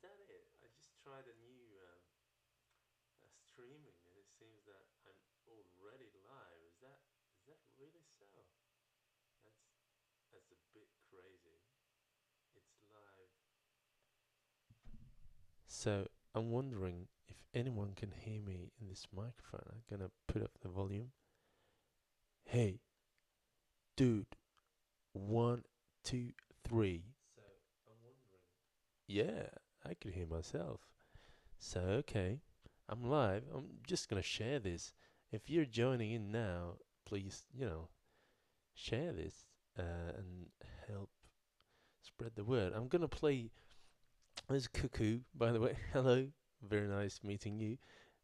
that it? I just tried a new streaming, and it seems that I'm already live. Is that really so? That's that's a bit crazy. It's live. So I'm wondering if anyone can hear me in this microphone. I'm gonna put up the volume. Hey, dude, one, two, three. So I'm wondering. Yeah, I could hear myself. So okay, I'm live. I'm just gonna share this. If you're joining in now, please, share this and help spread the word. I'm gonna play as Cuckoo, by the way. Hello, very nice meeting you.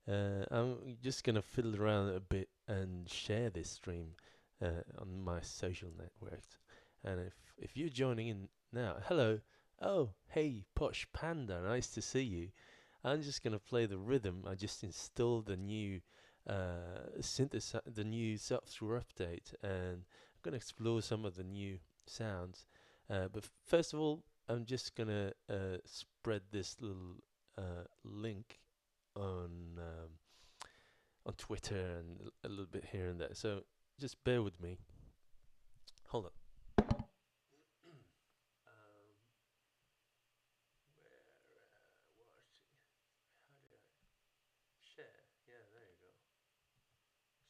I'm just gonna fiddle around a bit and share this stream on my social networks. And if you're joining in now, hello. Oh, hey, Posh Panda, nice to see you. I'm just gonna play the rhythm. I just installed the new the new software update, and I'm gonna explore some of the new sounds. But first of all, I'm just gonna spread this little link on on Twitter and a little bit here and there. So just bear with me. Hold on. um, watching? How do I share? Yeah, there you go.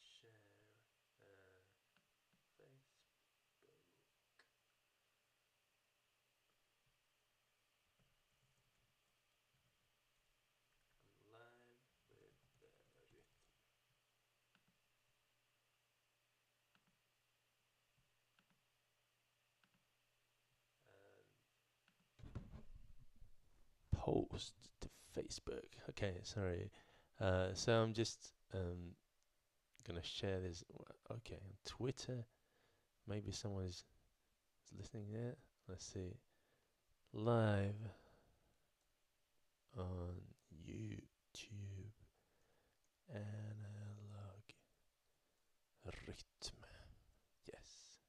Share. Facebook live with the rhythm. Post to Facebook. Okay, sorry. So I'm just gonna share this. Okay, on Twitter. Maybe someone is listening there. Let's see. Live on YouTube. Analog Rytm. Yes.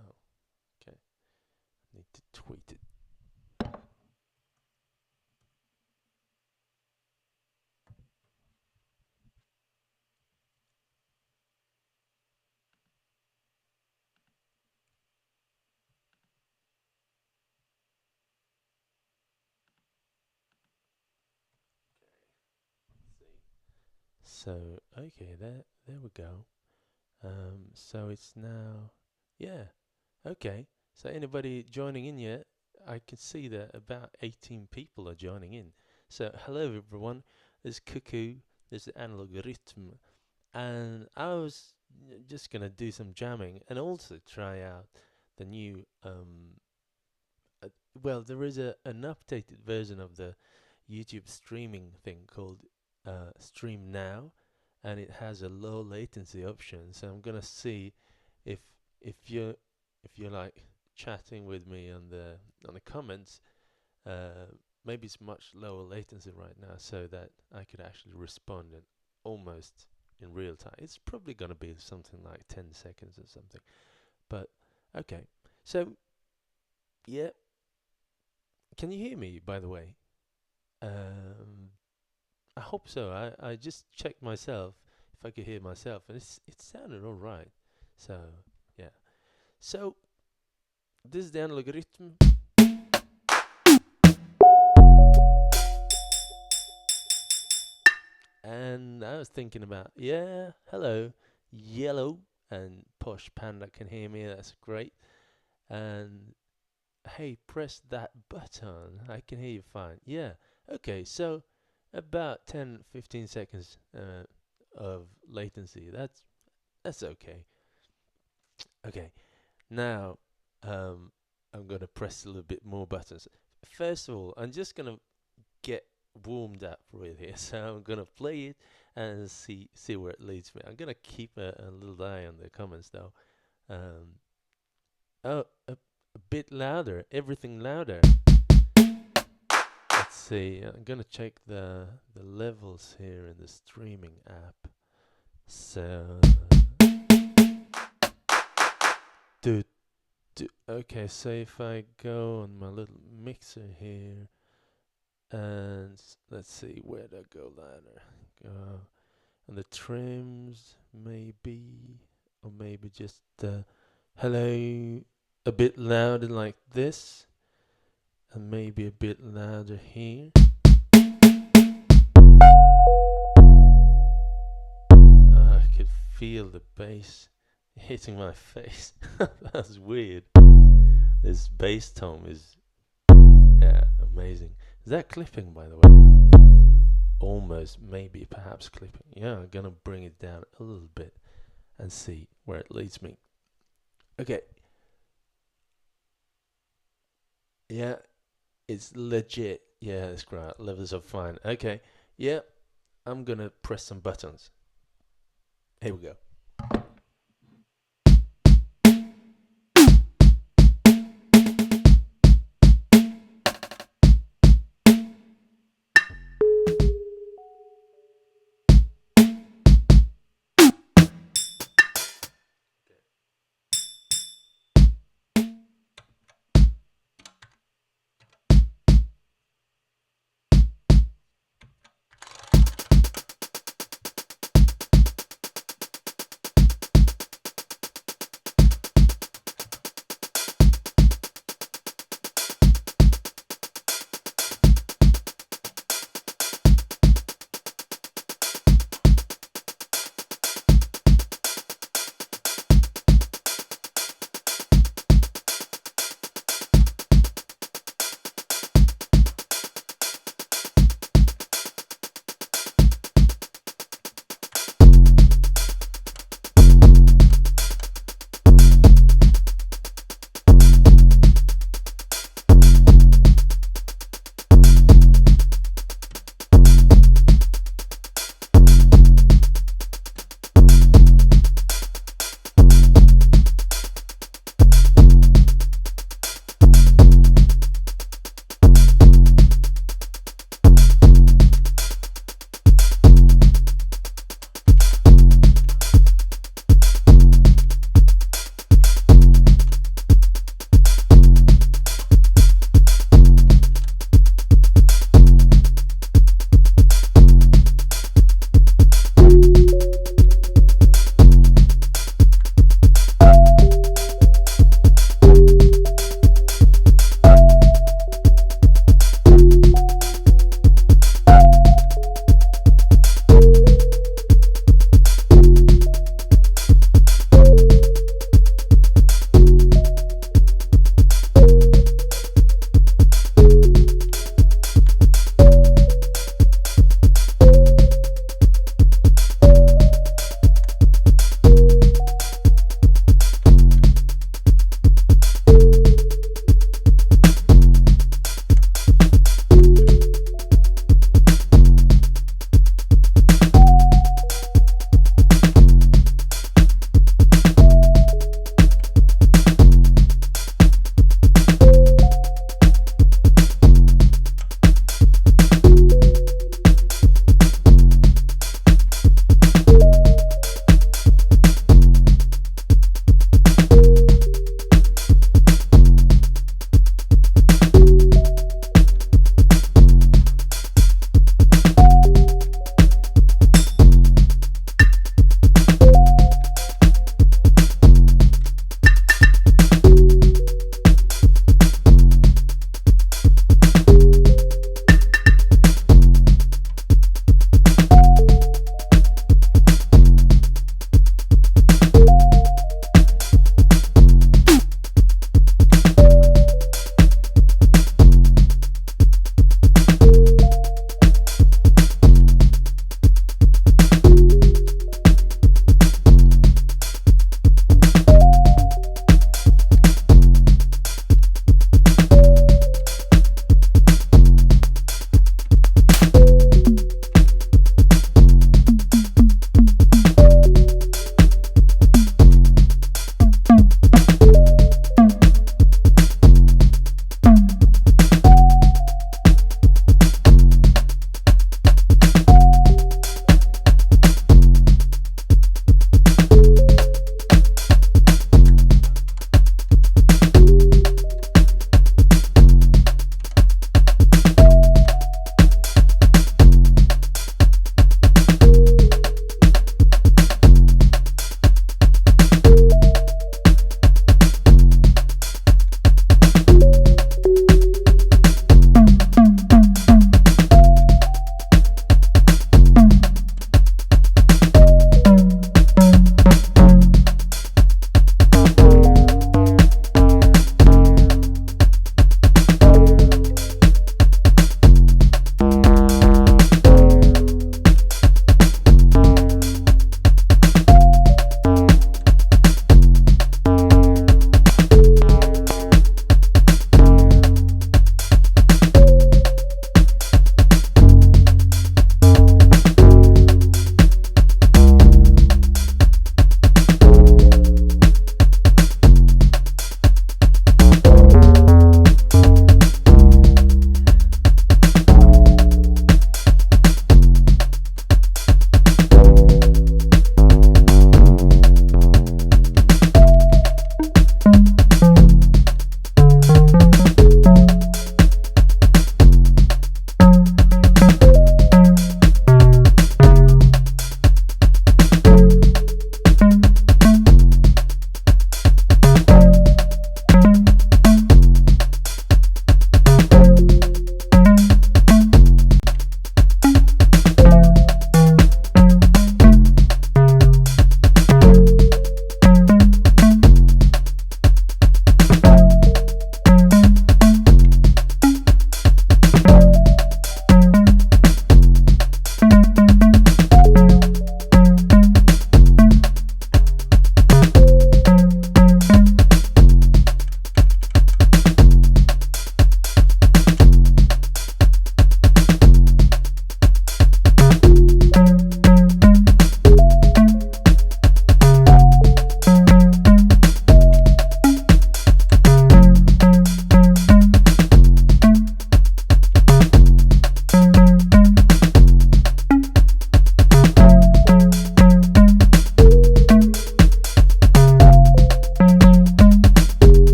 Oh, okay. Need to tweet it. Okay. Let's see. So okay, there we go. So it's now, yeah, okay. So anybody joining in yet? I can see that about 18 people are joining in. So hello everyone. There's Cuckoo. There's the Analog Rytm, and I was just gonna do some jamming and also try out the new. Well, there is an updated version of the YouTube streaming thing called Stream Now, and it has a low latency option. So I'm gonna see if if you if you're like chatting with me on the comments, uh, maybe it's much lower latency right now, so that I could actually respond in almost in real time. It's probably gonna be something like 10 seconds or something. But okay, so yeah, can you hear me? By the way, um, I hope so. I just checked myself if I could hear myself, and it sounded all right. So yeah. So this is the analog rhythm, and I was thinking about hello, yellow, and Posh Panda can hear me. That's great. And hey, press that button. I can hear you fine. Yeah. Okay. So about 10, 15 seconds of latency. That's okay. Okay. Now, I'm gonna press a little bit more buttons. First of all, I'm just gonna get warmed up with it. So I'm gonna play it and see where it leads me. I'm gonna keep a little eye on the comments though. Um, oh, a bit louder. Everything louder. Let's see. I'm gonna check the levels here in the streaming app. So, dude. Okay, so if I go on my little mixer here, and let's see, where do I go louder? Go on the trims, maybe, or maybe just hello, a bit louder like this, and maybe a bit louder here. I could feel the bass hitting my face. That's weird. This bass tone is, yeah, amazing. Is that clipping, by the way? Almost, maybe, perhaps clipping. Yeah, I'm gonna bring it down a little bit and see where it leads me. Okay. Yeah, it's legit. Yeah, that's great. Levels are fine. Okay. Yeah, I'm gonna press some buttons. Here we go.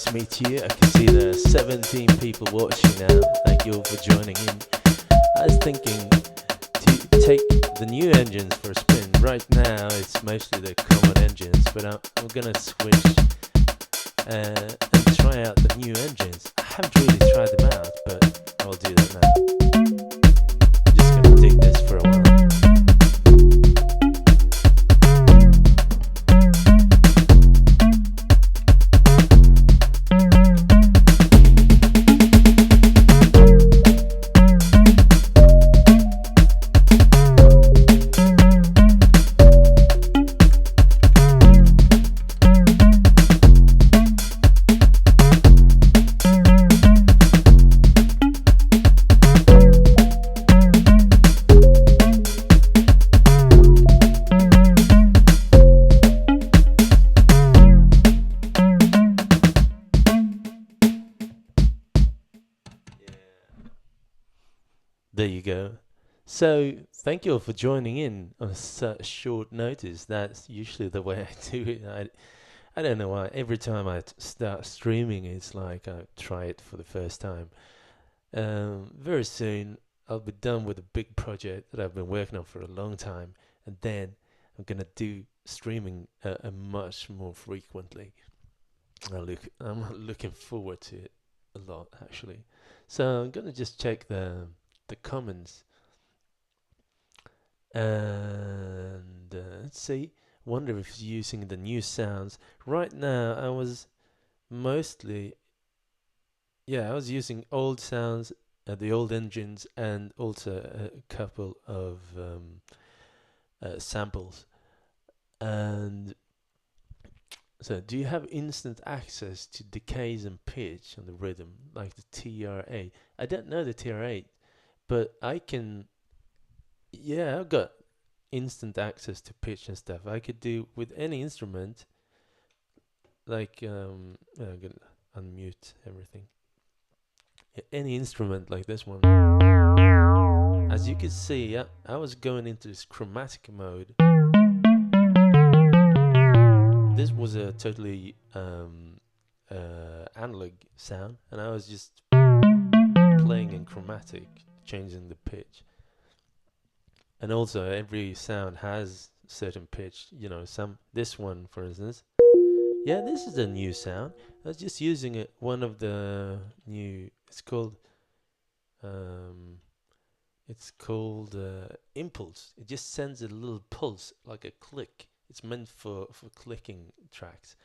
nice to meet you. I can see there are 17 people watching now. Thank you all for joining in. I was thinking to take the new engines for a spin. Right now it's mostly the common engines, but I'm gonna switch and try out the new engines. I haven't really tried them out, but I'll do that now. I'm just gonna dig this for a while. There you go. So, thank you all for joining in on such short notice. That's usually the way I do it. I don't know why. Every time I start streaming, it's like I try it for the first time. Very soon, I'll be done with a big project that I've been working on for a long time, and then I'm gonna do streaming much more frequently. I'm looking forward to it a lot, actually. So I'm gonna just check the comments and let's see. Wonder if he's using the new sounds. Right now I was mostly I was using old sounds, the old engines, and also a couple of samples. And so do you have instant access to decays and pitch on the rhythm like the TR8? I don't know the TR8, but I can, I've got instant access to pitch and stuff. I could do with any instrument, like, I'm gonna unmute everything. Any instrument like this one. As you can see, I was going into this chromatic mode. This was a totally analog sound, and I was just playing in chromatic, changing the pitch. And also every sound has certain pitch, this one for instance. Yeah, this is a new sound. I was just using one of the new, it's called impulse. It just sends a little pulse, like a click. It's meant for clicking tracks.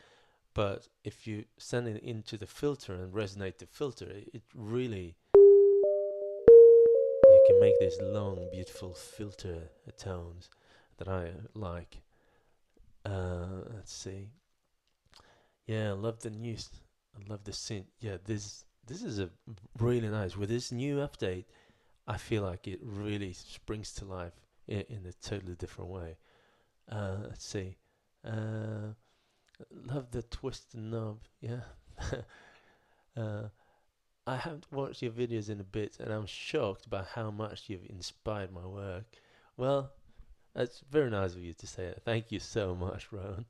But if you send it into the filter and resonate the filter, it really, you can make these long, beautiful filter tones that I like. Let's see. Yeah, I love the news. I love the synth. Yeah, this is a really nice. With this new update, I feel like it really springs to life in a totally different way. Let's see. Love the twisted knob. Yeah. I haven't watched your videos in a bit, and I'm shocked by how much you've inspired my work. Well, that's very nice of you to say that. Thank you so much, Rowan.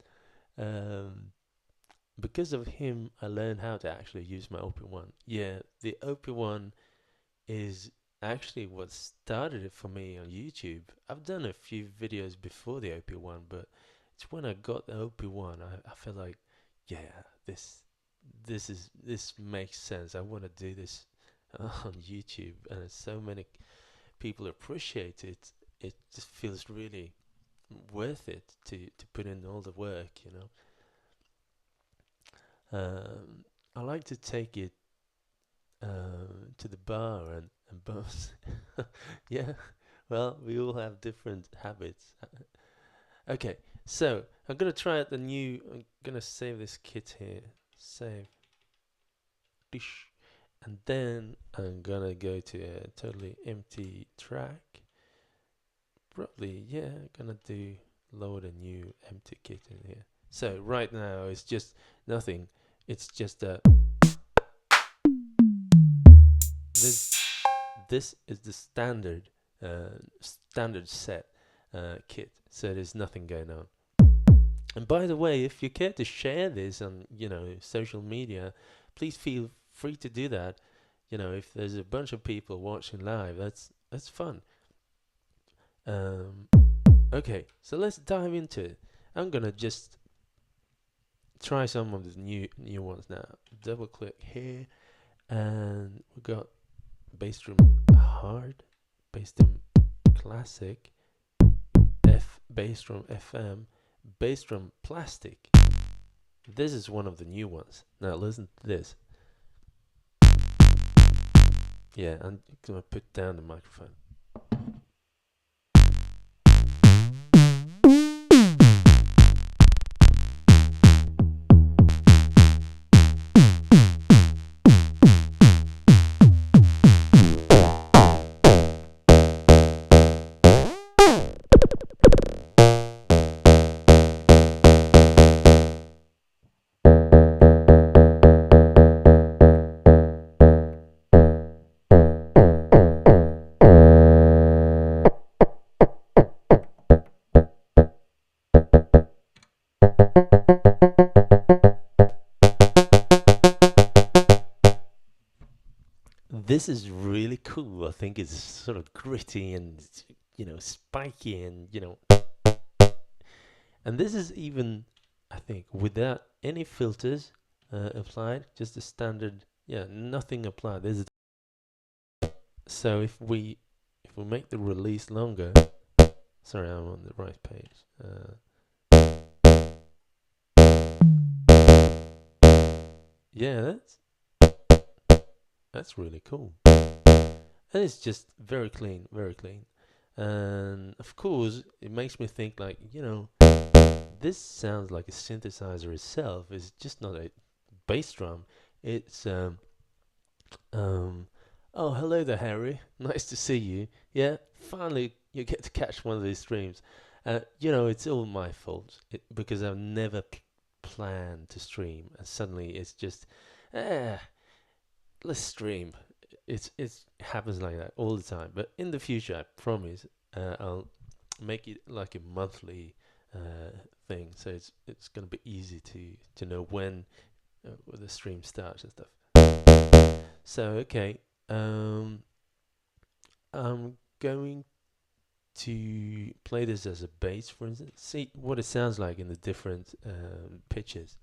Because of him, I learned how to actually use my OP1. Yeah, the OP1 is actually what started it for me on YouTube. I've done a few videos before the OP1, but it's when I got the OP1, I felt like, yeah, this makes sense. I want to do this on YouTube, and so many people appreciate it. It just feels really worth it to put in all the work, I like to take it to the bar and bounce. Yeah, well, we all have different habits. Okay, so I'm gonna try out I'm gonna save this kit here. Save. Dish. And then I'm gonna go to a totally empty track. Probably, gonna load a new empty kit in here. So right now it's just nothing. It's just this is the standard set kit. So there's nothing going on. And by the way, if you care to share this on, social media, please feel free to do that. If there's a bunch of people watching live, that's fun. Um, okay, so let's dive into it. I'm gonna just try some of the new ones now. Double click here, and we got bass drum hard, bass drum classic, bass drum FM, bass drum plastic. This is one of the new ones. Now listen to this. Yeah, I'm gonna put down the microphone. This is really cool. I think it's sort of gritty and spiky and this is even, I think, without any filters applied, just a standard, nothing applied. So if we make the release longer, sorry, I'm on the right page. Yeah, that's really cool. And it's just very clean, very clean. And of course, it makes me think like, this sounds like a synthesizer itself. It's just not a bass drum. It's oh, hello there, Harry. Nice to see you. Yeah, finally you get to catch one of these streams. It's all my fault because I've never planned to stream, and suddenly it's just, let's stream. It happens like that all the time. But in the future, I promise, I'll make it like a monthly thing, so it's gonna be easy to know when the stream starts and stuff. So okay, I'm going to play this as a bass, for instance. See what it sounds like in the different pitches.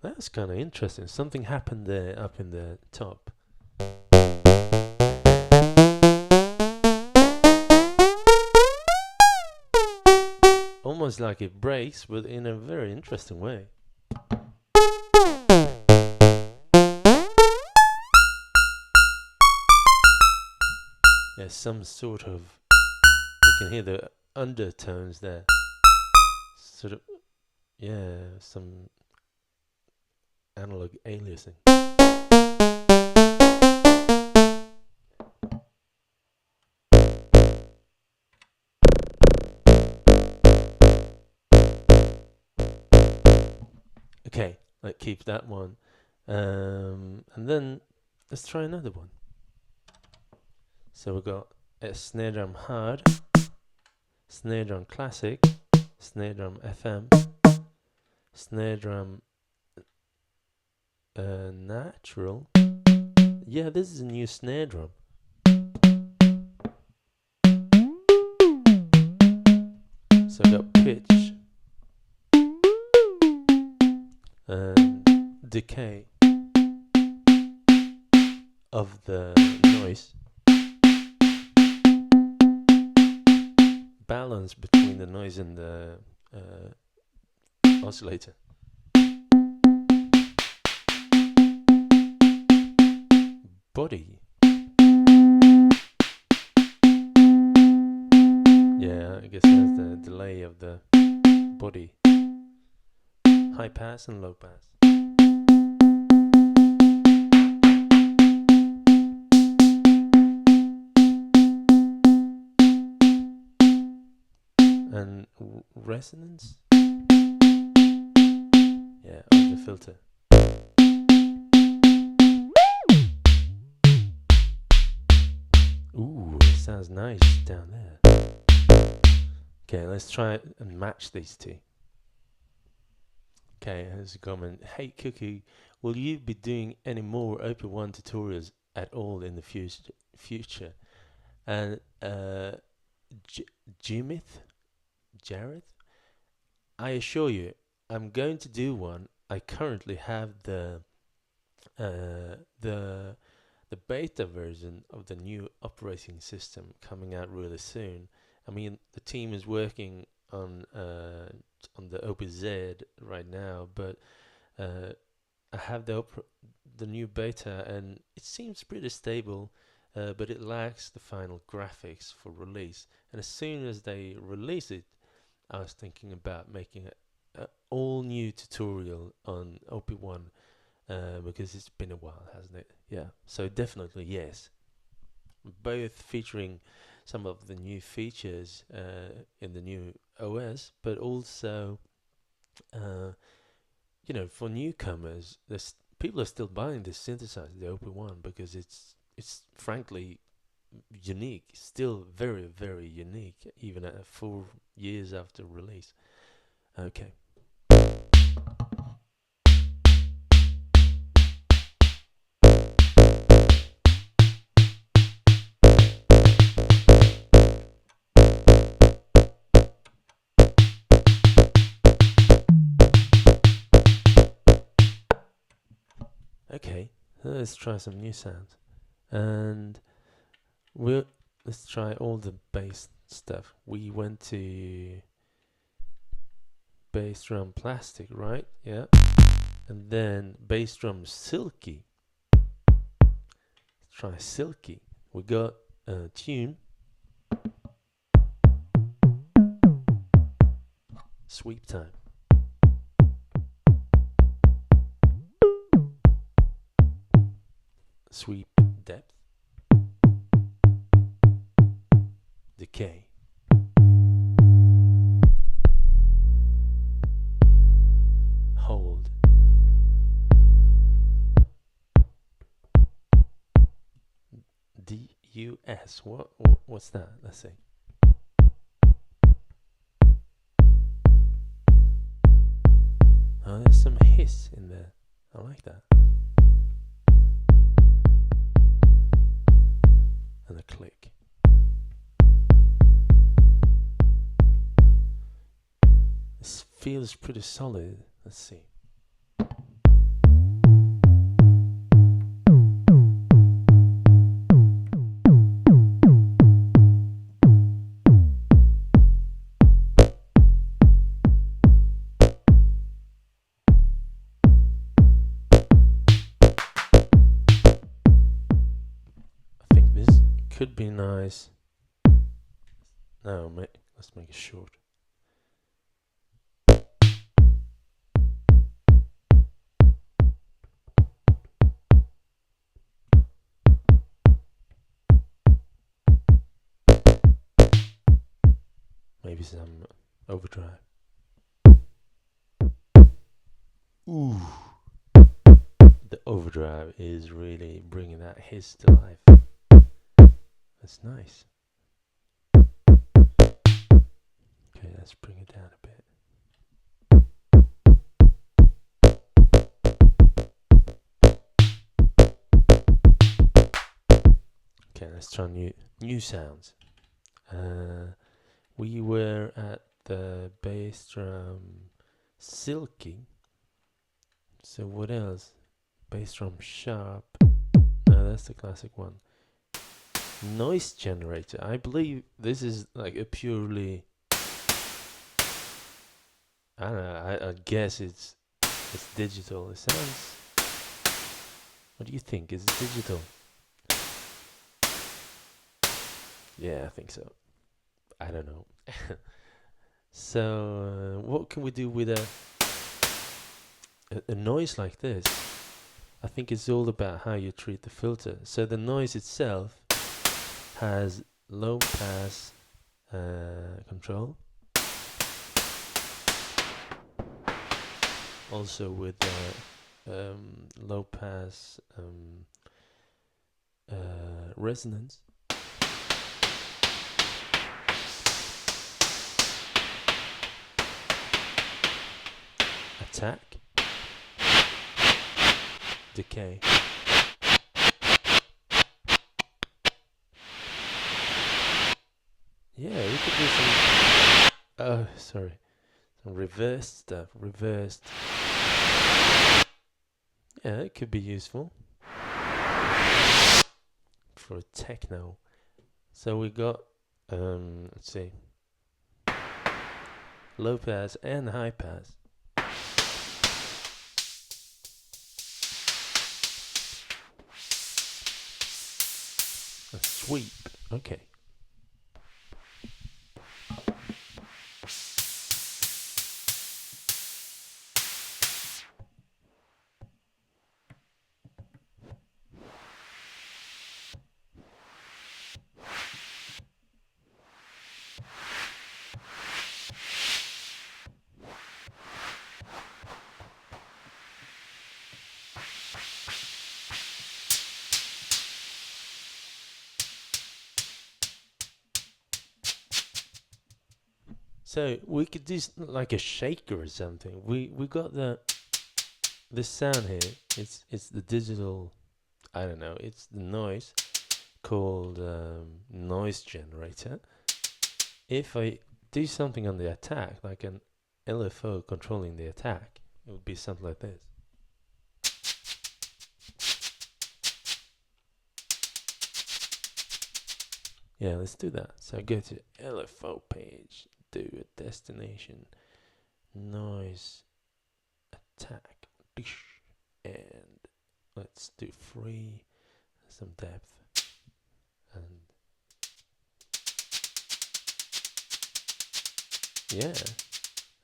That's kind of interesting. Something happened there up in the top. Almost like it breaks, but in a very interesting way. There's some sort of, you can hear the undertones there. Sort of, some analog aliasing. Okay, let's keep that one. And then let's try another one. So we've got a snare drum hard, snare drum classic, snare drum FM, snare drum natural. Yeah, this is a new snare drum. So I got pitch and decay of the noise, balance between the noise and the oscillator. Body. Yeah, I guess that's the delay of the body. High pass and low pass. And resonance. Yeah, of the filter. Ooh, it sounds nice down there. Okay, let's try and match these two. Okay, here's a comment. Hey Cuckoo, will you be doing any more OP1 tutorials at all in the future? And Jimith, Jareth, I assure you, I'm going to do one. I currently have uh, the the beta version of the new operating system coming out really soon. I mean, the team is working on the OPZ right now, but I have the new beta, and it seems pretty stable, but it lacks the final graphics for release. And as soon as they release it, I was thinking about making a all new tutorial on OP1, because it's been a while, hasn't it? Yeah, so definitely yes. Both featuring some of the new features in the new OS, but also, uh, for newcomers, people are still buying this synthesizer, the OP1, because it's frankly unique, still very, very unique, even at 4 years after release. Okay. Okay, let's try some new sounds. And let's try all the bass stuff. We went to bass drum plastic, right? Yeah. And then bass drum Silky. Let's try Silky. We got a tune. Sweep time. Sweep depth. Decay. Hold. DUS. What's that? Let's see. Oh, there's some hiss in there. I like that. And a click. This feels pretty solid. Let's see. I think this could be nice. No, let's make it short. Maybe some overdrive. Ooh. The overdrive is really bringing that hiss to life. That's nice. Okay, let's bring it down a bit. Okay, let's try new sounds. We were at the bass drum Silky. So what else? Bass drum Sharp. No, that's the classic one. Noise generator. I believe this is like a purely, I don't know, I guess it's digital. It sounds, what do you think? Is it digital? Yeah, I think so. I don't know. So what can we do with a noise like this? I think it's all about how you treat the filter. So the noise itself has low pass control. also with low pass resonance. Attack, decay. Yeah, we could do some. Oh, sorry. Some reversed stuff. Reversed. Yeah, it could be useful for techno. So we got, let's see, low pass and high pass. A sweep. Okay. So we could do like a shaker or something. We got this sound here. It's the digital. I don't know. It's the noise called noise generator. If I do something on the attack, like an LFO controlling the attack, it would be something like this. Yeah, let's do that. So go to LFO page, do a destination, noise, attack, and let's do free, some depth, and yeah,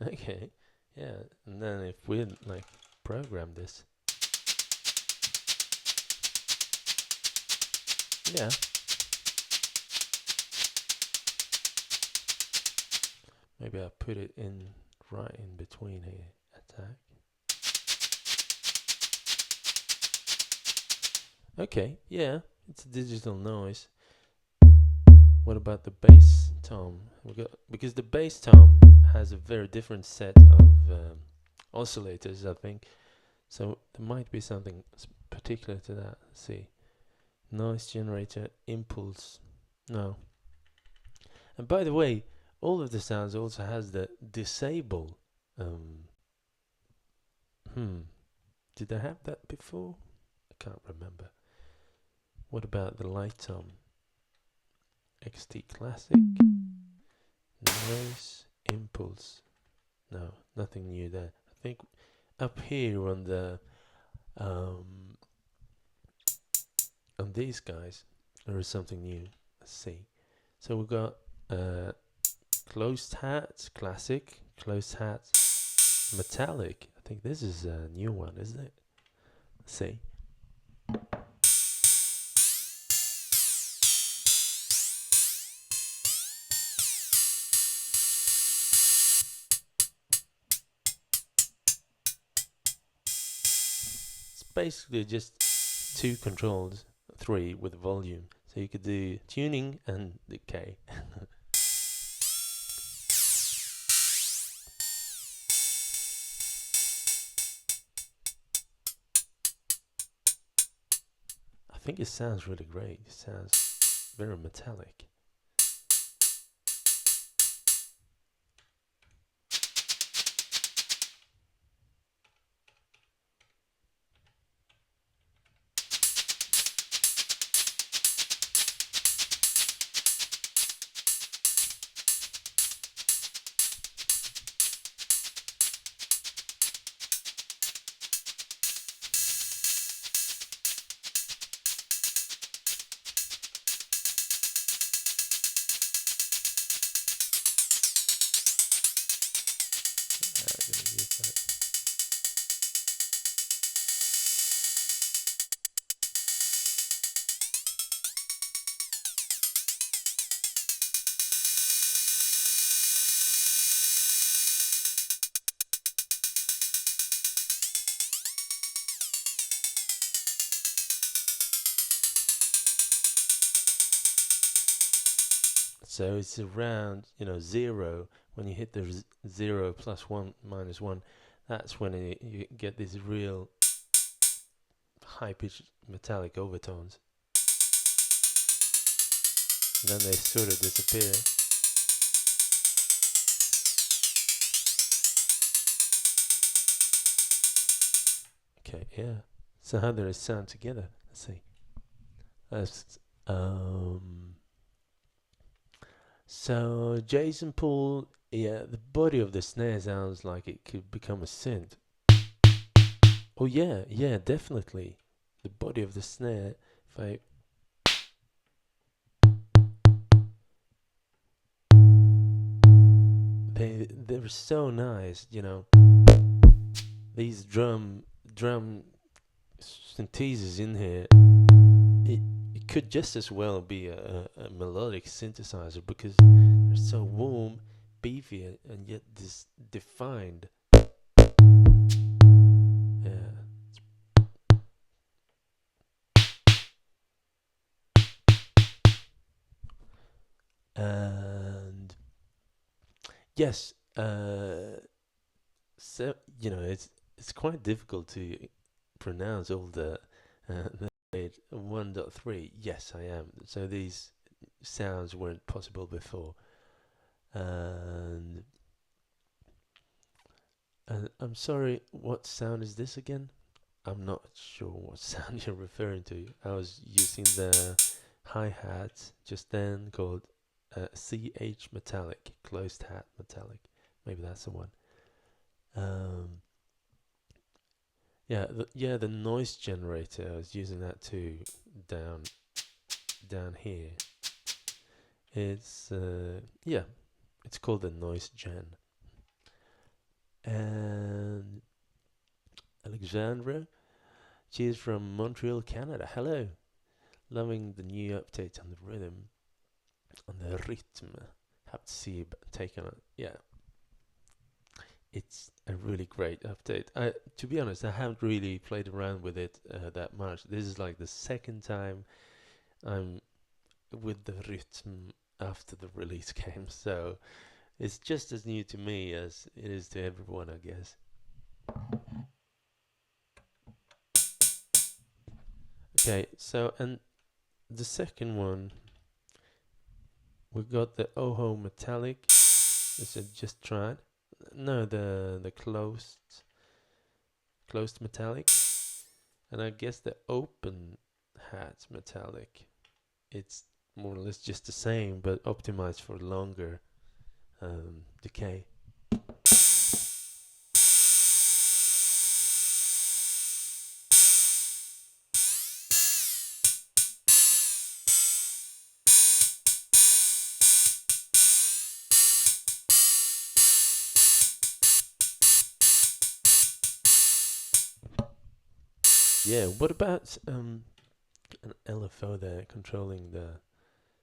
okay, yeah, and then if we like program this, yeah. Maybe I'll put it in right in between here. Attack. Okay, yeah, it's a digital noise. What about the bass tom? Because the bass tom has a very different set of oscillators, I think. So there might be something particular to that. Let's see. Noise generator, impulse. No. And by the way, all of the sounds also has the disable. Did I have that before? I can't remember. What about the light tom? XT Classic, noise, impulse. No, nothing new there. I think up here on the on these guys there is something new. Let's see. So we've got closed hats, classic, closed hats, metallic. I think this is a new one, isn't it? Let's see. It's basically just two controls, three with volume. So you could do tuning and decay. I think it sounds really great. It sounds very metallic. So it's around, 0. When you hit the 0 plus 1 minus 1, that's when you get these real high-pitched metallic overtones. And then they sort of disappear. Okay, yeah. So how do they sound together? Let's see. So Jason Paul, yeah, the body of the snare sounds like it could become a synth. Oh yeah, definitely. The body of the snare, if they're so nice, These drum synthesis in here. It could just as well be a melodic synthesizer because they're so warm, beefy, and yet this defined. Yeah. And yes, so it's quite difficult to pronounce all the 1.3. Yes, I am. So these sounds weren't possible before, and I'm sorry. What sound is this again? I'm not sure what sound you're referring to. I was using the hi-hat just then called CH metallic, closed hat metallic. Maybe that's the one. The noise generator. I was using that too down here. It's it's called the noise gen. And Alexandra, she's from Montreal, Canada. Hello. Loving the new update on the rhythm, on the rytm. Have to see you take on it. Yeah. It's a really great update. To be honest, I haven't really played around with it that much. This is like the second time I'm with the rytm after the release came, so it's just as new to me as it is to everyone, I guess. Okay, so and the second one, we got the Oho Metallic. This I just tried. No, the closed metallic, and I guess the open hat metallic. It's more or less just the same, but optimized for longer decay. Yeah, what about an LFO there controlling the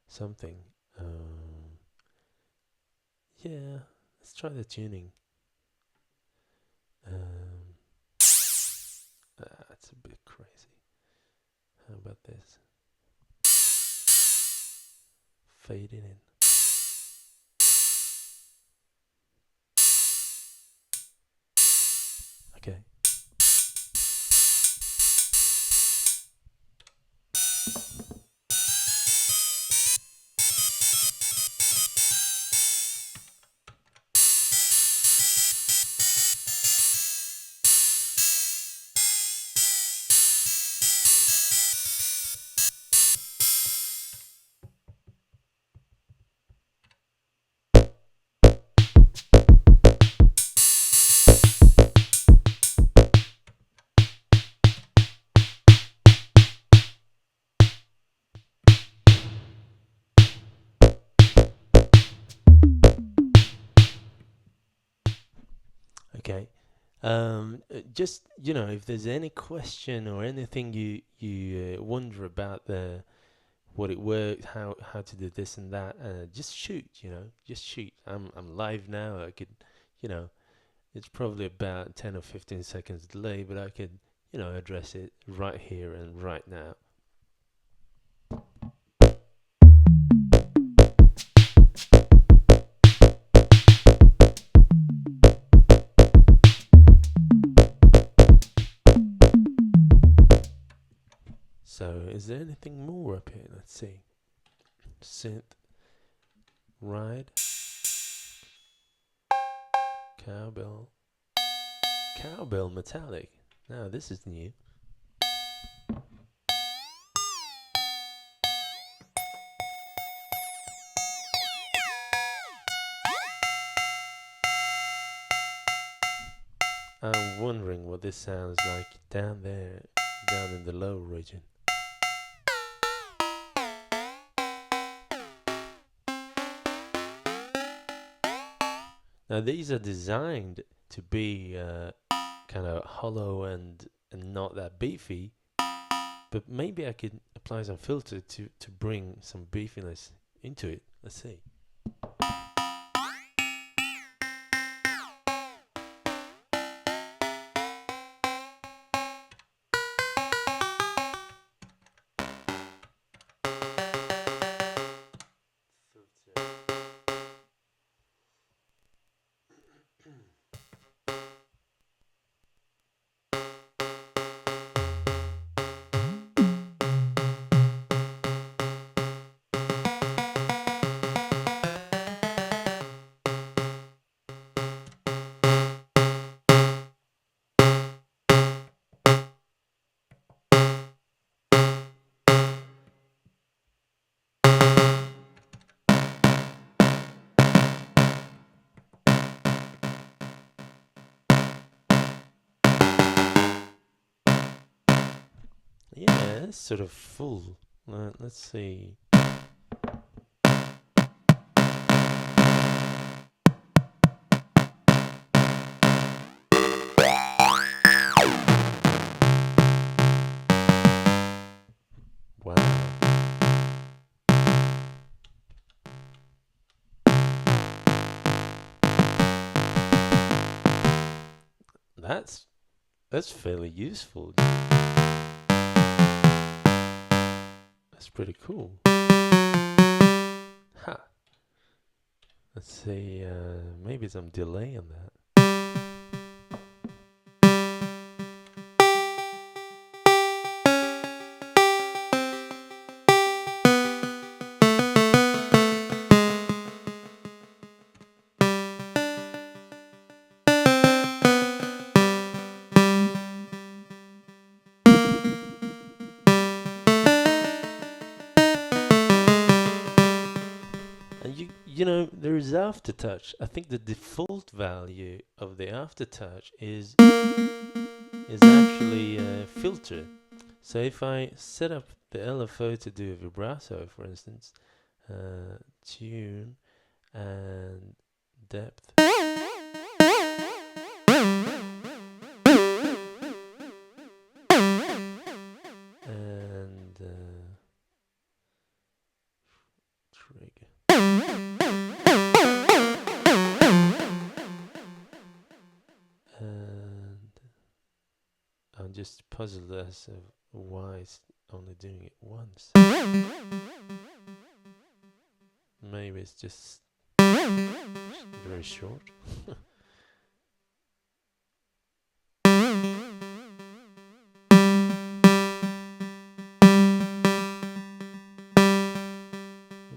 something? Yeah, let's try the tuning. That's a bit crazy. How about this? Fade it in. Okay. Okay. Just if there's any question or anything you wonder about the what it worked, how to do this and that, just shoot. Just shoot. I'm live now. I could, it's probably about 10 or 15 seconds delay, but I could, address it right here and right now. there anything more up here? Let's see. Synth, ride, cowbell, cowbell metallic. Now this is new. I'm wondering what this sounds like down there, down in the low region. Now these are designed to be kind of hollow and not that beefy, but maybe I could apply some filter to bring some beefiness into it. Let's see. Yeah, it's sort of full. Let's see. Wow. That's fairly useful. That's pretty cool. Ha. Let's see, maybe some delay on that. You know, there is aftertouch. I think the default value of the aftertouch is actually a filter. So if I set up the LFO to do a vibrato, for instance, tune and depth. And Trig. And I'm just puzzled as to why it's only doing it once. Maybe it's just very short.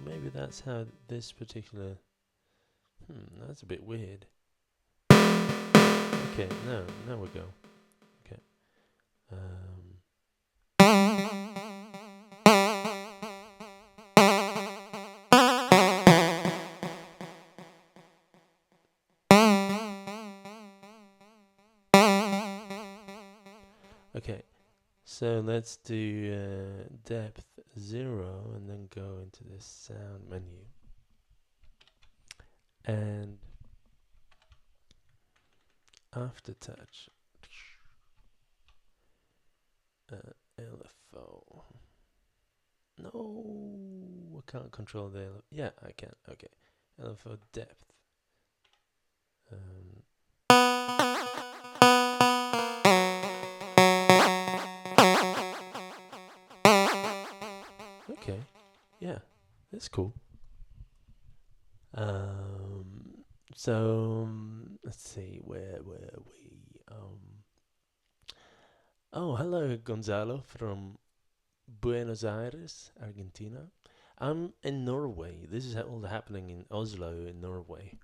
Maybe that's how this particular... that's a bit weird. Okay, now we go. Okay. Okay, so let's do depth 0 and then go into the sound menu. And aftertouch. LFO. No, I can't control the LFO. Yeah, I can. Okay. LFO depth. Okay. Yeah, that's cool. So let's see, where were we? Oh, hello, Gonzalo from Buenos Aires, Argentina. I'm in Norway. This is all happening in Oslo, in Norway.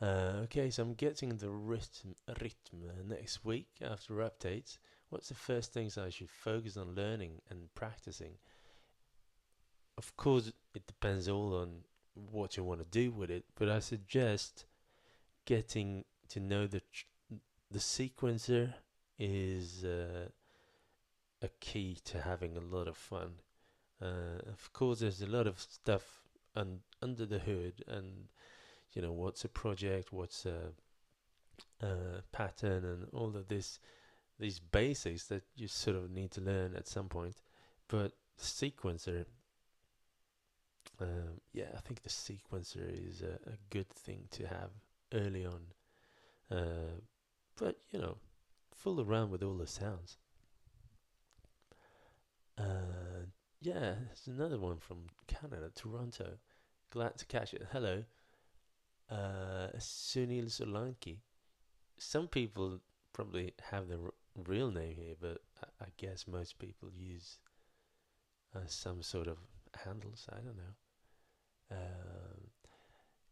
Okay, so I'm getting the rhythm next week after updates. What's the first things I should focus on learning and practicing? Of course, it depends all on what you want to do with it, but I suggest getting to know the sequencer is a key to having a lot of fun. Of course, there's a lot of stuff under the hood, and what's a project, what's a pattern, and all of these basics that you sort of need to learn at some point. But sequencer, yeah, I think the sequencer is a good thing to have early on. But fool around with all the sounds. Yeah, there's another one from Canada, Toronto. Glad to catch it. Hello, Sunil Solanki. Some people probably have the real name here, but I guess most people use some sort of handles. I don't know.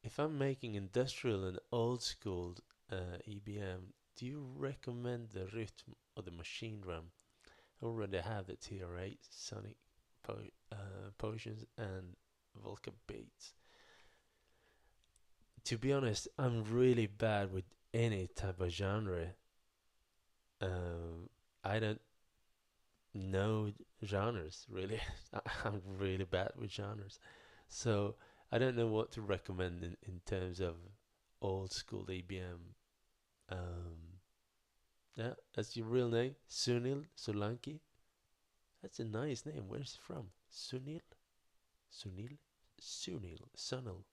If I'm making industrial and old school EBM, do you recommend the Rytm or the machine drum? I already have the TR8, Sonic Potions, and Volca Beats. To be honest, I'm really bad with any type of genre. I don't know genres really. I'm really bad with genres, so I don't know what to recommend in terms of old school EBM. Yeah, that's your real name, Sunil Solanki. That's a nice name. Where's it from? Sunil, Sunil, Sunil.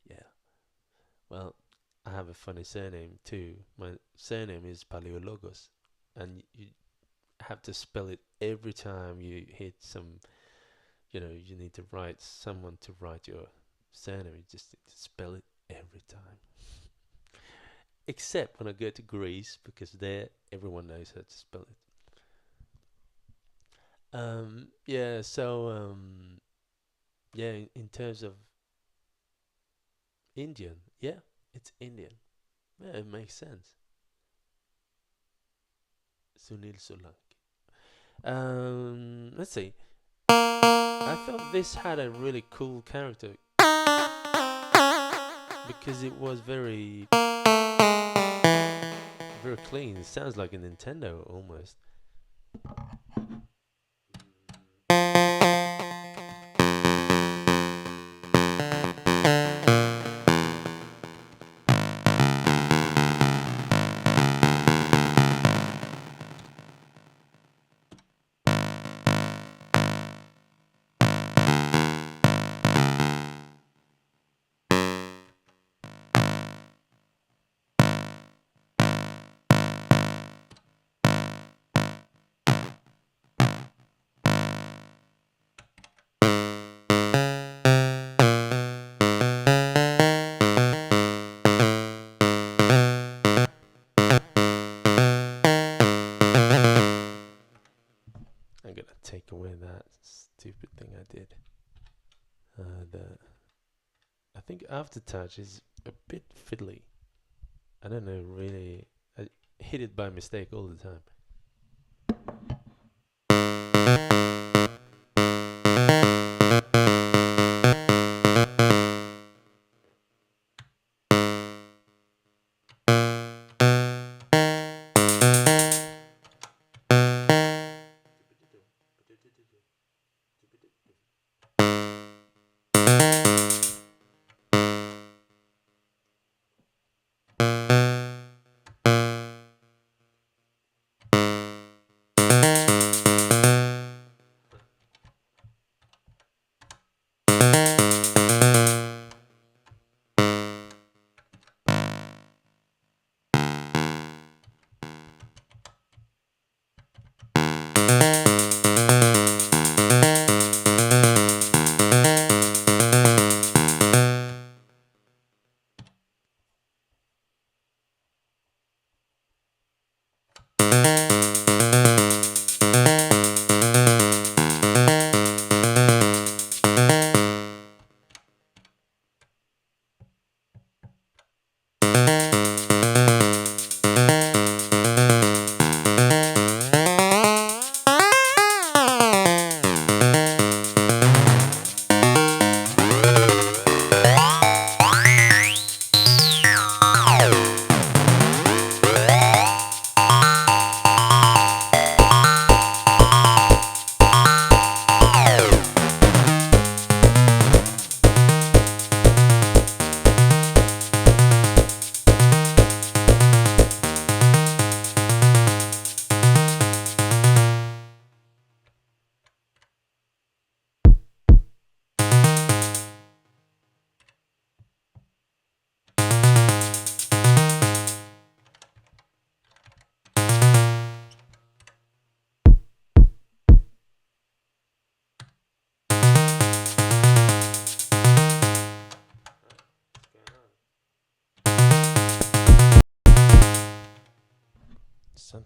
Yeah. Well, I have a funny surname too. My surname is Paleologos, and you have to spell it every time you hit some. You need to write someone to write your surname. You just need to spell it every time. Except when I go to Greece, because there everyone knows how to spell it. Yeah. So yeah. In terms of Indian, yeah, it's Indian. Yeah, it makes sense. Sunil Solanki. Let's see. I thought this had a really cool character because it was very clean. It sounds like a Nintendo almost. I'm gonna take away that stupid thing I did. The I think aftertouch is a bit fiddly. I don't know really. I hit it by mistake all the time.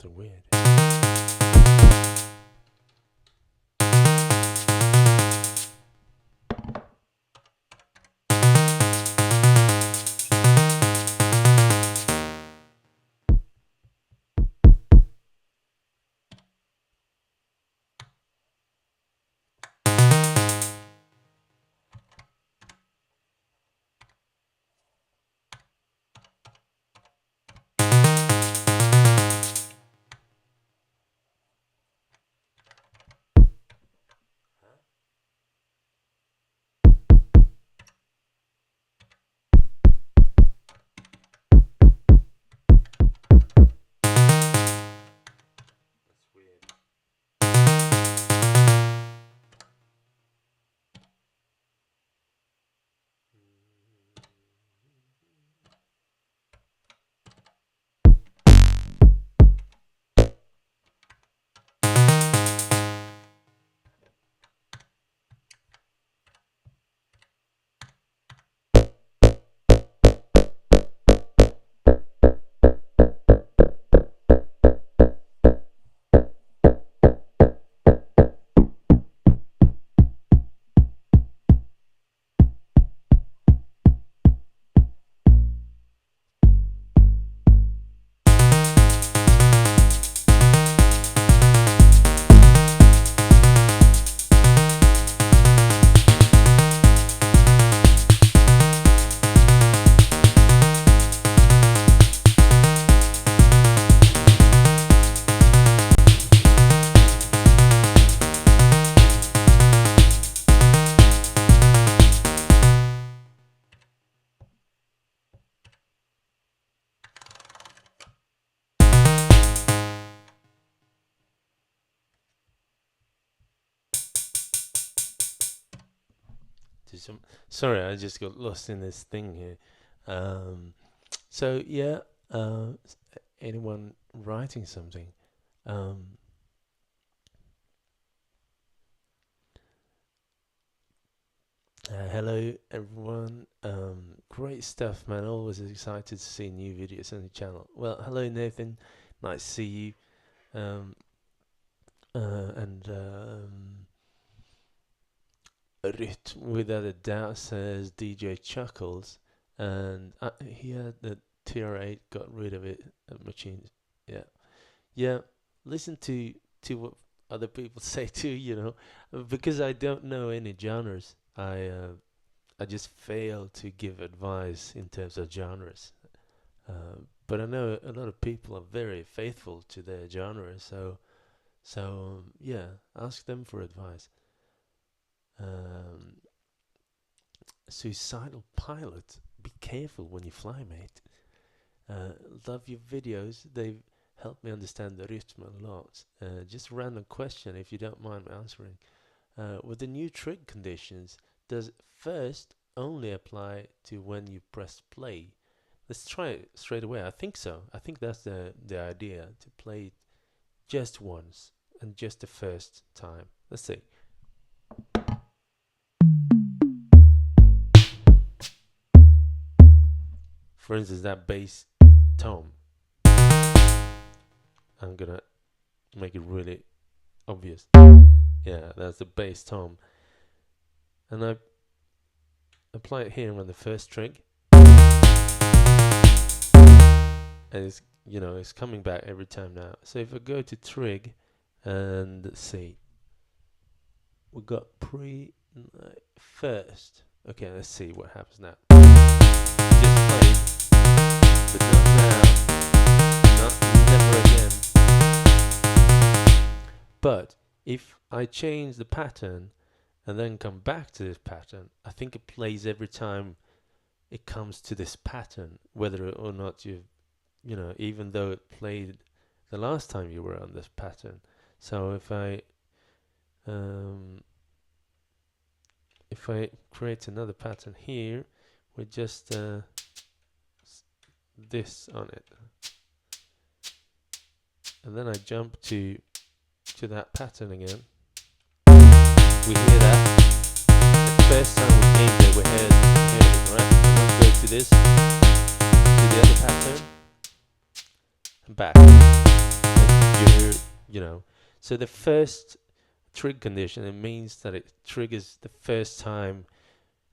something weird. Sorry, I just got lost in this thing here. So yeah, anyone writing something? Hello everyone. Great stuff, man. Always excited to see new videos on the channel. Well, hello Nathan. Nice to see you. Rytm without a doubt says DJ Chuckles, and he had the TR8, got rid of it machine. Yeah. Listen to what other people say too. Because I don't know any genres. I just fail to give advice in terms of genres. But I know a lot of people are very faithful to their genre, so yeah, ask them for advice. Suicidal Pilot, be careful when you fly, mate. Love your videos, they've helped me understand the rhythm a lot. Just a random question, if you don't mind answering. With the new Trig conditions, does first only apply to when you press play? Let's try it straight away. I think so. I think that's the idea, to play it just once and just the first time. Let's see. For instance, that bass tone. I'm gonna make it really obvious. Yeah, that's the bass tone. And I apply it here on the first Trig. And it's coming back every time now. So if I go to Trig and see, we got first. Okay, let's see what happens now. Just played, but not now, not never again. But if I change the pattern and then come back to this pattern, I think it plays every time it comes to this pattern, whether or not even though it played the last time you were on this pattern. So if I create another pattern here with just this on it, and then I jump to that pattern again, we hear that. The first time we came there, we heard it, right? Let's go to this, to the other pattern, and back. And you know. So the first trig condition, it means that it triggers the first time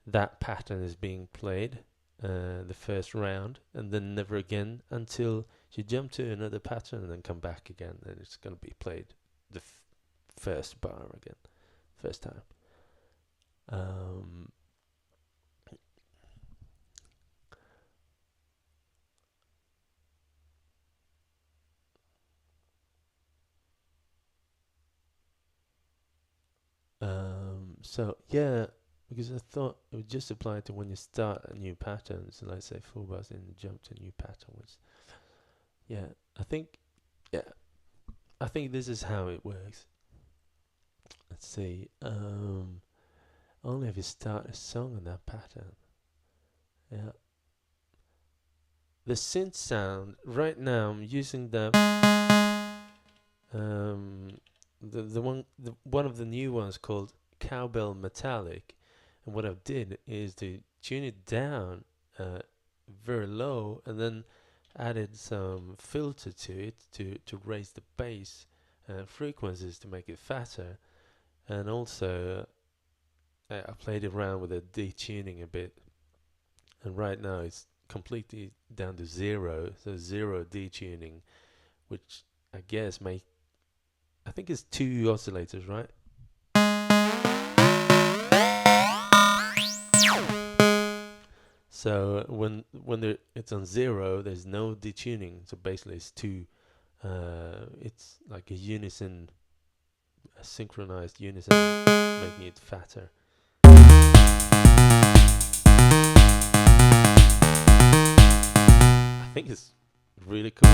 that pattern is being played, the first round, and then never again until you jump to another pattern and then come back again, and it's going to be played the first bar again, first time. So yeah, because I thought it would just apply to when you start a new pattern. So let's say 4 bars in and jump to a new pattern, which, yeah, I think this is how it works. Let's see. Only if you start a song in that pattern. Yeah. The synth sound right now, I'm using the one of the new ones called Cowbell Metallic, and what I did is to tune it down very low, and then added some filter to it to raise the bass frequencies to make it fatter, and also I played around with the detuning a bit, and right now it's completely down to 0, so 0 detuning, which I guess I think it's 2 oscillators, right? So when it's on 0, there's no detuning. So basically, it's 2. It's like a synchronized unison, making it fatter. I think it's really cool.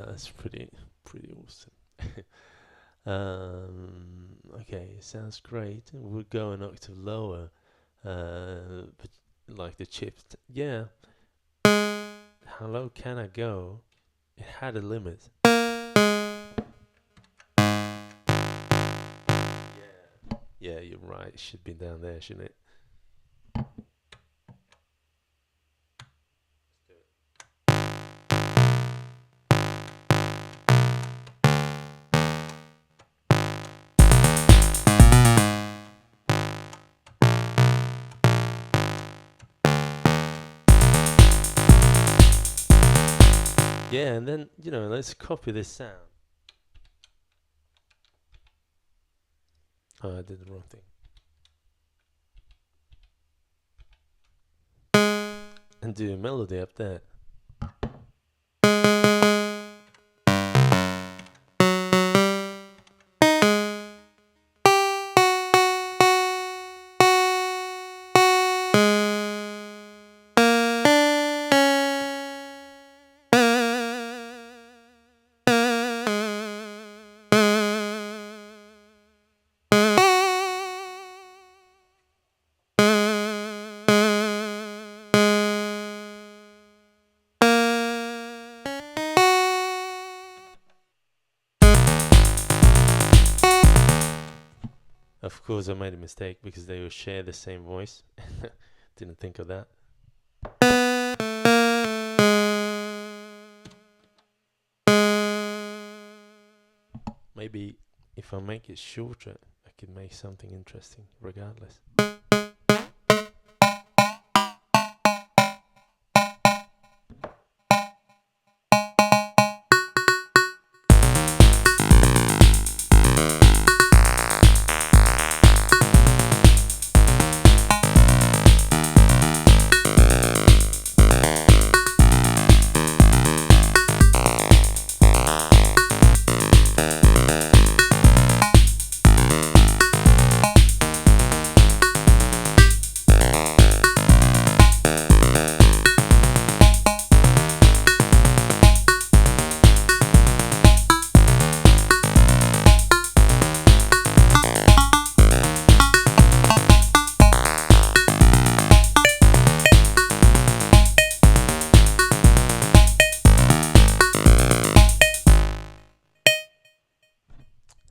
That's pretty awesome. Okay, sounds great. We'll go an octave lower, but like the chips. Yeah. How low can I go? It had a limit. Yeah, you're right. It should be down there, shouldn't it? Yeah, and then, let's copy this sound. Oh, I did the wrong thing. And do a melody up there. Of course, I made a mistake because they will share the same voice. Didn't think of that. Maybe if I make it shorter, I could make something interesting regardless.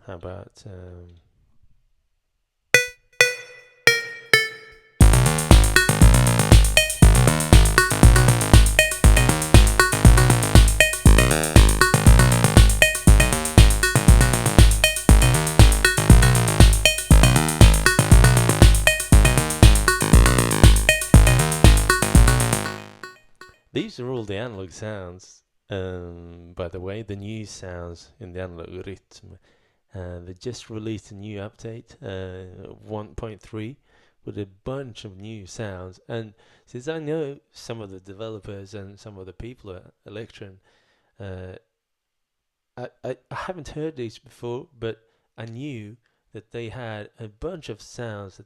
How about These are all the analog sounds. By the way, the new sounds in the Analog Rytm. They just released a new update, 1.3, with a bunch of new sounds. And since I know some of the developers and some of the people at Elektron, uh, I haven't heard these before, but I knew that they had a bunch of sounds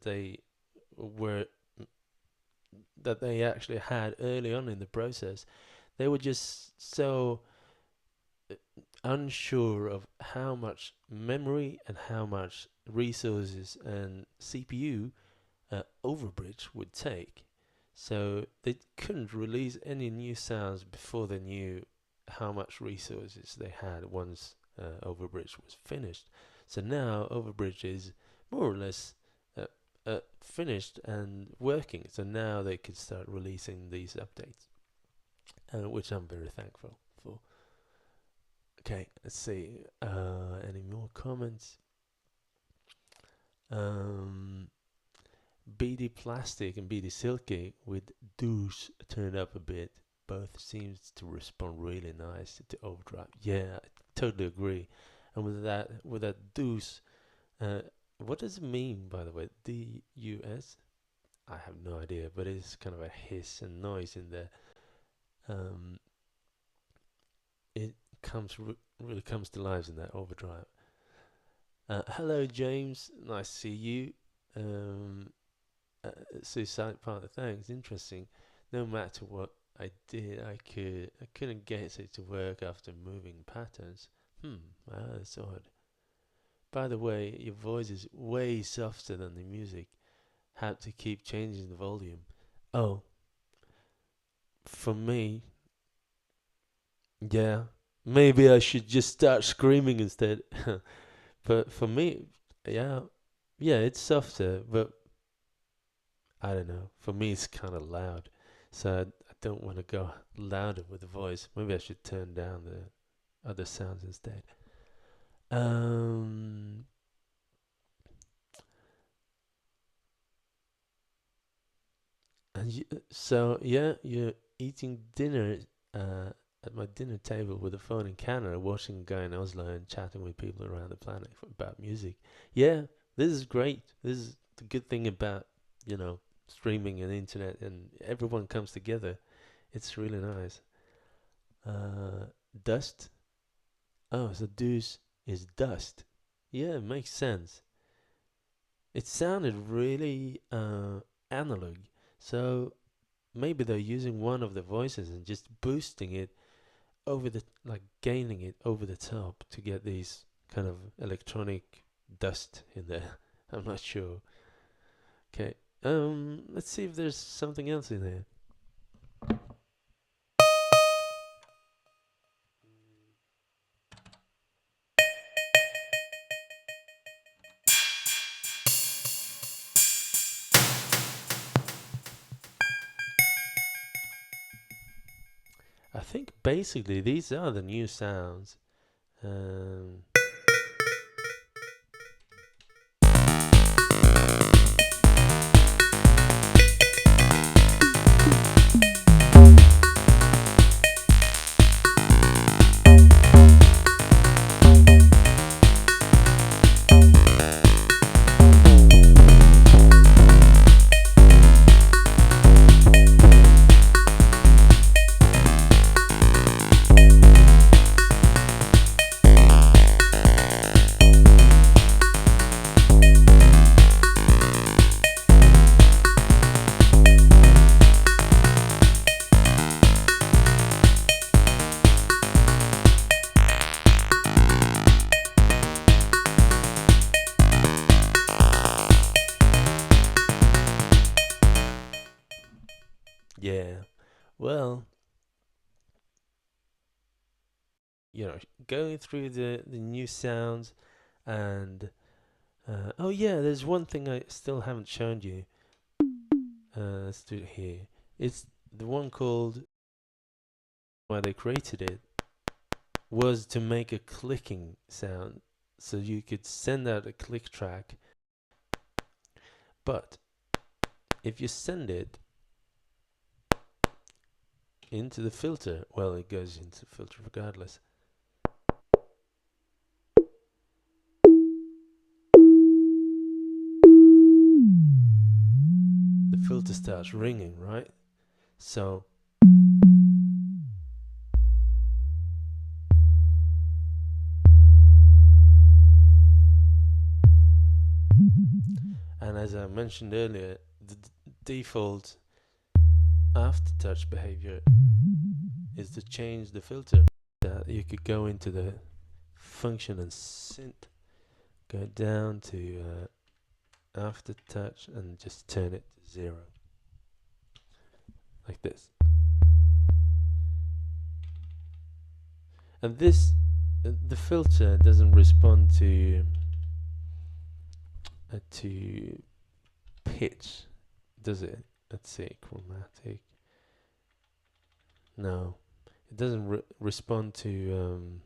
were that they actually had early on in the process. They were just so unsure of how much memory and how much resources and CPU Overbridge would take. So they couldn't release any new sounds before they knew how much resources they had once Overbridge was finished. So now Overbridge is more or less finished and working. So now they could start releasing these updates, which I'm very thankful for. Okay, let's see. Any more comments? BD Plastic and BD Silky with douche turned up a bit. Both seems to respond really nice to overdrive. Yeah, I totally agree. And with that douche, what does it mean, by the way? DUS? I have no idea, but it's kind of a hiss and noise in there. It really comes to life in that overdrive. Hello, James. Nice to see you. Suicide partner, thanks. Interesting. No matter what I did, I couldn't get it to work after moving patterns. That's odd. By the way, your voice is way softer than the music. Had to keep changing the volume. Oh, for me, yeah. Maybe I should just start screaming instead. But for me, yeah, yeah, it's softer, but I don't know. For me, it's kind of loud, so I don't want to go louder with the voice. Maybe I should turn down the other sounds instead. Um, and so yeah, you're eating dinner at my dinner table with a phone and camera, watching a guy in Oslo and chatting with people around the planet about music. Yeah, this is great. This is the good thing about streaming and internet, and everyone comes together. It's really nice. Uh, Dust. Oh, so deuce is dust. Yeah, it makes sense. It sounded really analog. So maybe they're using one of the voices and just boosting it over like gaining it over the top to get these kind of electronic dust in there. I'm not sure. Okay. Let's see if there's something else in there. I think basically these are the new sounds. Um, yeah. Well, going through the new sounds and oh yeah, there's one thing I still haven't shown you. Let's do it here. It's the one called why they created it was to make a clicking sound, so you could send out a click track. But if you send it into the filter. Well, it goes into the filter regardless. The filter starts ringing, right? So and as I mentioned earlier, the default aftertouch behavior is to change the filter. You could go into the function and synth, go down to aftertouch and just turn it to 0, like this. And this, the filter doesn't respond to pitch, does it? Let's see, chromatic. No, it doesn't respond to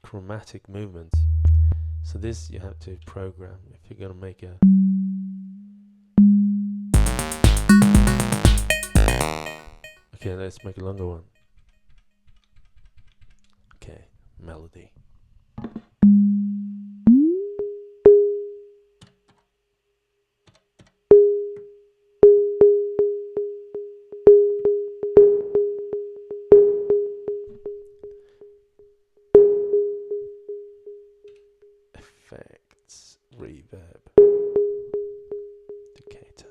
chromatic movements. So this you have to program if you're gonna make a. Okay, let's make a longer one. Okay, melody. Effects, reverb, decay time.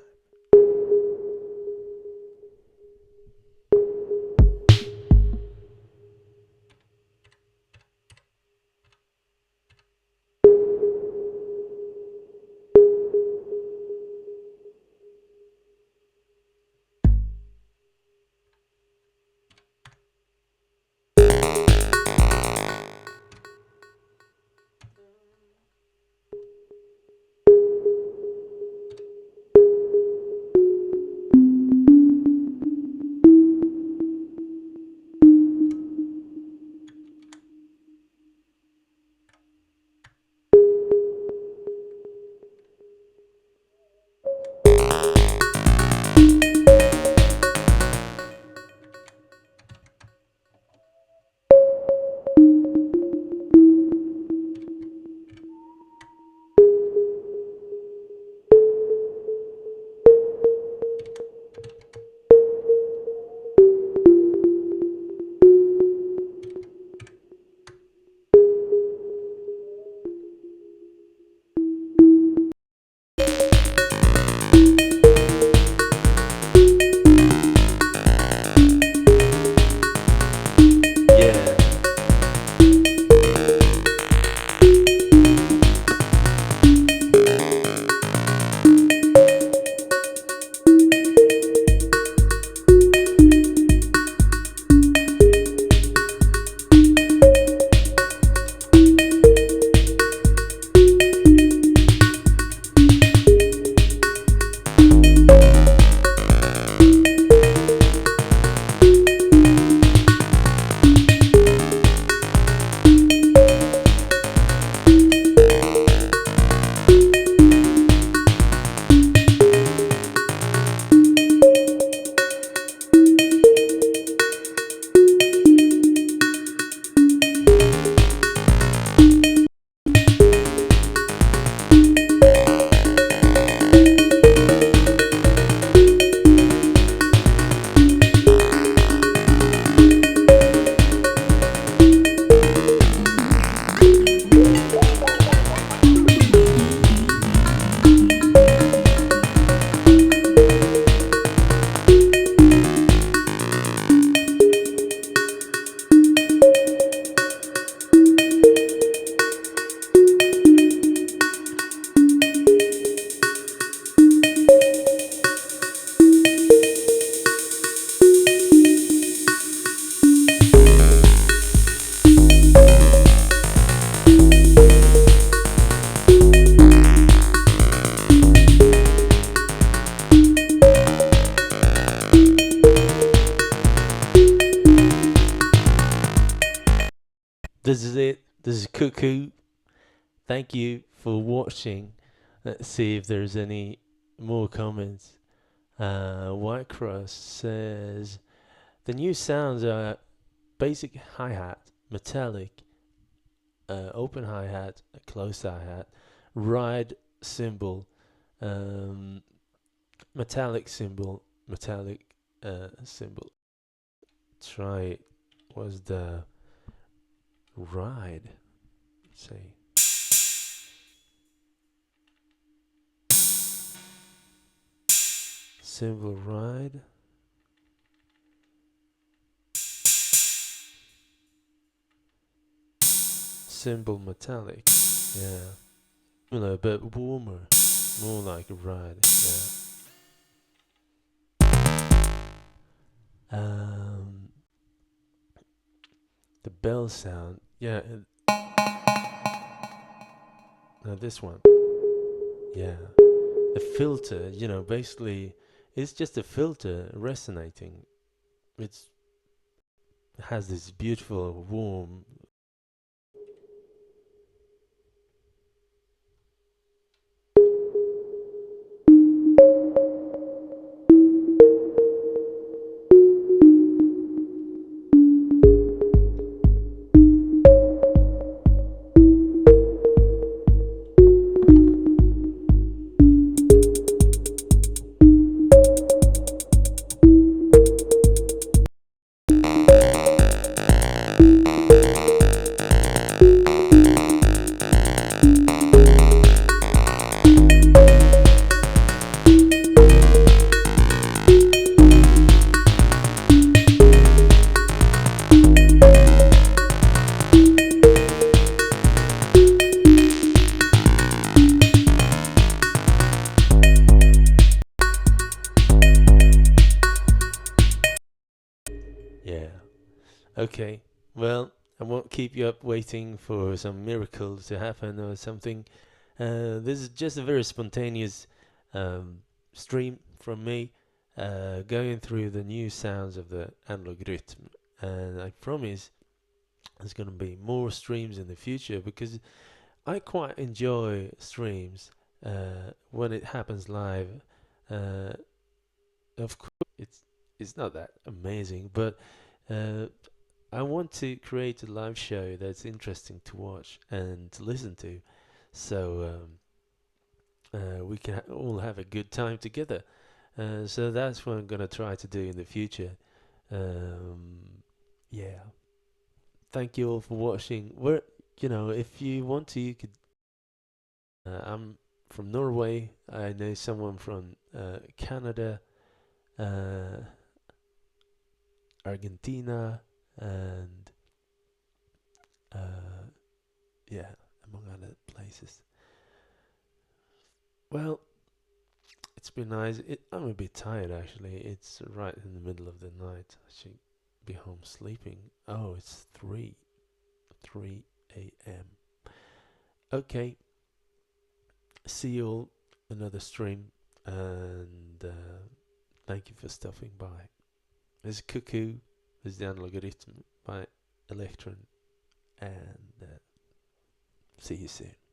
This is it. This is Cuckoo. Thank you for watching. Let's see if there's any more comments. White Cross says, The new sounds are basic hi-hat, metallic, open hi-hat, a closed hi-hat, ride cymbal, um, metallic cymbal, metallic cymbal. Try was the ride. Say cymbal ride. Cymbal metallic. Yeah. A bit warmer. More like a ride. Yeah. The bell sound. Yeah. Now this one. Yeah. The filter, basically it's just a filter resonating. It has this beautiful warm. Yeah. Okay. Well, I won't keep you up waiting for some miracle to happen or something. This is just a very spontaneous stream from me, going through the new sounds of the Analog Rytm. And I promise there's going to be more streams in the future because I quite enjoy streams when it happens live. Uh, of course, it's not that amazing, but uh, I want to create a live show that's interesting to watch and to listen to, so we can all have a good time together. So that's what I'm gonna try to do in the future. Um, yeah. Thank you all for watching. If you want to, you could. I'm from Norway. I know someone from Canada, uh, Argentina, and yeah, among other places. Well, it's been nice. I'm a bit tired actually. It's right in the middle of the night. I should be home sleeping. Oh, it's 3 a.m. Okay, see you all another stream, and thank you for stopping by. This is Cuckoo. This is the Analog Rytm by Elektron, and see you soon.